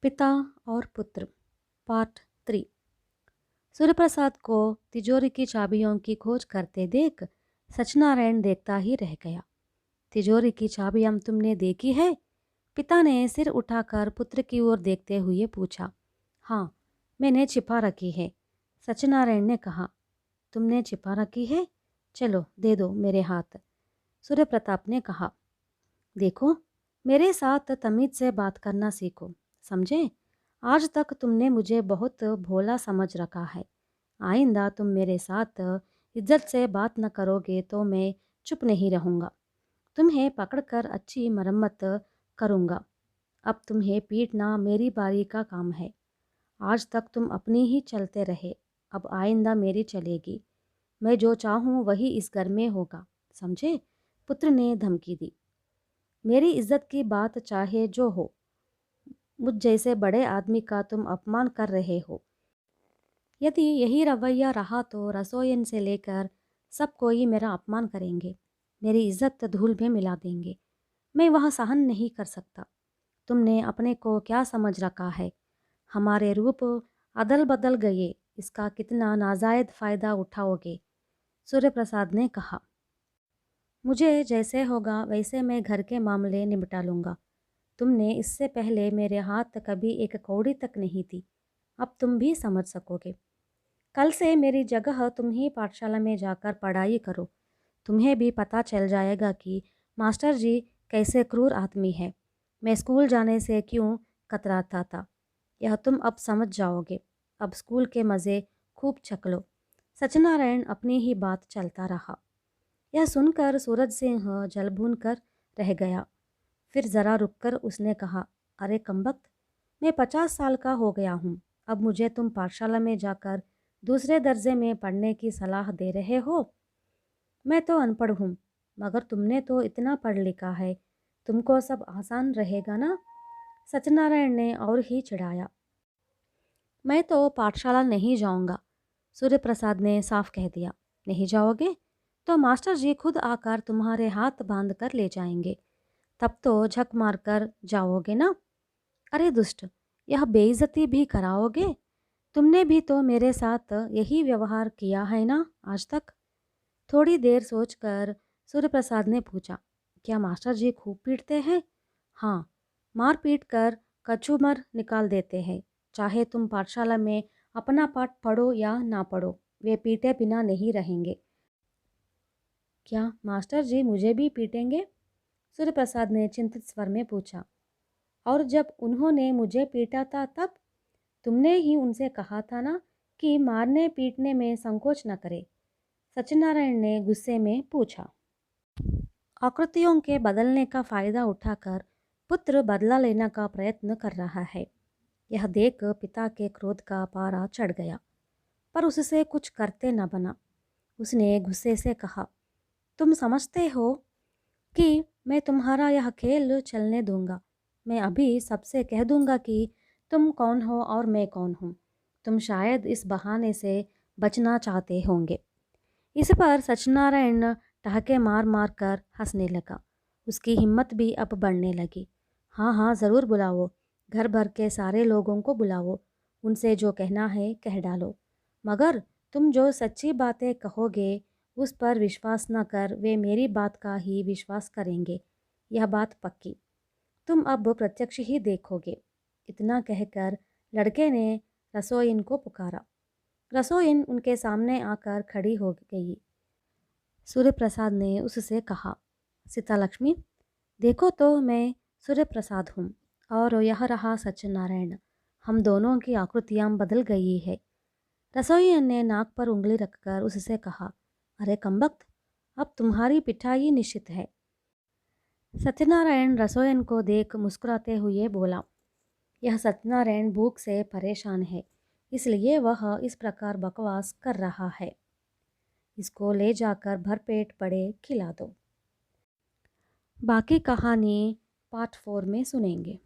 पिता और पुत्र पार्ट 3। सूर्यप्रसाद को तिजोरी की चाबियों की खोज करते देख सत्यनारायण देखता ही रह गया। तिजोरी की चाबियां तुमने देखी है? पिता ने सिर उठाकर पुत्र की ओर देखते हुए पूछा। हाँ, मैंने छिपा रखी है, सत्यनारायण ने कहा। तुमने छिपा रखी है? चलो दे दो मेरे हाथ, सूर्य प्रताप ने कहा। देखो, मेरे साथ तमीज से बात करना सीखो, समझे? आज तक तुमने मुझे बहुत भोला समझ रखा है। आइंदा तुम मेरे साथ इज्जत से बात न करोगे तो मैं चुप नहीं रहूँगा। तुम्हें पकड़कर अच्छी मरम्मत करूँगा। अब तुम्हें पीटना मेरी बारी का काम है। आज तक तुम अपनी ही चलते रहे, अब आइंदा मेरी चलेगी। मैं जो चाहूँ वही इस घर में होगा, समझे? पुत्र ने धमकी दी। मेरी इज्जत की बात चाहे जो हो, मुझ जैसे बड़े आदमी का तुम अपमान कर रहे हो। यदि यही रवैया रहा तो रसोईन से लेकर सब कोई मेरा अपमान करेंगे, मेरी इज्जत धूल में मिला देंगे। मैं वह सहन नहीं कर सकता। तुमने अपने को क्या समझ रखा है? हमारे रूप अदल बदल गए, इसका कितना नाजायज फ़ायदा उठाओगे? सूर्य प्रसाद ने कहा। मुझे जैसे होगा वैसे मैं घर के मामले निपटा लूँगा। तुमने इससे पहले मेरे हाथ कभी एक कौड़ी तक नहीं थी, अब तुम भी समझ सकोगे। कल से मेरी जगह तुम ही पाठशाला में जाकर पढ़ाई करो। तुम्हें भी पता चल जाएगा कि मास्टर जी कैसे क्रूर आदमी है। मैं स्कूल जाने से क्यों कतराता था, यह तुम अब समझ जाओगे। अब स्कूल के मज़े खूब छक लो। सत्यनारायण अपनी ही बात चलता रहा। यह सुनकर सूरज सिंह जल भून कर रह गया। फिर ज़रा रुककर उसने कहा, अरे कमबख्त, मैं 50 साल का हो गया हूँ। अब मुझे तुम पाठशाला में जाकर दूसरे दर्जे में पढ़ने की सलाह दे रहे हो? मैं तो अनपढ़ हूँ, मगर तुमने तो इतना पढ़ लिखा है, तुमको सब आसान रहेगा ना? सत्यनारायण ने और ही चिढ़ाया। मैं तो पाठशाला नहीं जाऊँगा, सूर्य प्रसाद ने साफ कह दिया। नहीं जाओगे तो मास्टर जी खुद आकर तुम्हारे हाथ बांध कर ले जाएंगे, तब तो झक मार कर जाओगे ना? अरे दुष्ट, यह बेइज्जती भी कराओगे? तुमने भी तो मेरे साथ यही व्यवहार किया है ना आज तक? थोड़ी देर सोचकर सूर्य प्रसाद ने पूछा, क्या मास्टर जी खूब पीटते हैं? हाँ, मार पीट कर कचूमर निकाल देते हैं। चाहे तुम पाठशाला में अपना पाठ पढ़ो या ना पढ़ो, वे पीटे बिना नहीं रहेंगे। क्या मास्टर जी मुझे भी पीटेंगे? सूर्य प्रसाद ने चिंतित स्वर में पूछा। और जब उन्होंने मुझे पीटा था तब? तुमने ही उनसे कहा था ना कि मारने पीटने में संकोच न करे। सत्यनारायण ने गुस्से में पूछा। आकृतियों के बदलने का फायदा उठाकर पुत्र बदला लेने का प्रयत्न कर रहा है। यह देख पिता के क्रोध का पारा चढ़ गया, पर उससे कुछ करते न बना। उसने गुस्से से कहा, तुम समझते हो कि मैं तुम्हारा यह खेल चलने दूंगा? मैं अभी सबसे कह दूंगा कि तुम कौन हो और मैं कौन हूँ। तुम शायद इस बहाने से बचना चाहते होंगे। इस पर सत्यनारायण ठहाके मार मार कर हंसने लगा। उसकी हिम्मत भी अब बढ़ने लगी। हाँ हाँ, ज़रूर बुलाओ, घर भर के सारे लोगों को बुलाओ, उनसे जो कहना है कह डालो। मगर तुम जो सच्ची बातें कहोगे उस पर विश्वास न कर वे मेरी बात का ही विश्वास करेंगे, यह बात पक्की। तुम अब प्रत्यक्ष ही देखोगे। इतना कहकर लड़के ने रसोईन को पुकारा। रसोईन उनके सामने आकर खड़ी हो गई। सूर्य प्रसाद ने उससे कहा, सीता लक्ष्मी, देखो तो मैं सूर्य प्रसाद हूँ और यह रहा सत्यनारायण। हम दोनों की आकृतियाँ बदल गई है। रसोईयन ने नाक पर उंगली रखकर उससे कहा, अरे कमबख्त, अब तुम्हारी पिटाई निश्चित है। सत्यनारायण रसोईयन को देख मुस्कुराते हुए बोला, यह सत्यनारायण भूख से परेशान है, इसलिए वह इस प्रकार बकवास कर रहा है। इसको ले जाकर भरपेट बड़े खिला दो। बाकी कहानी पार्ट 4 में सुनेंगे।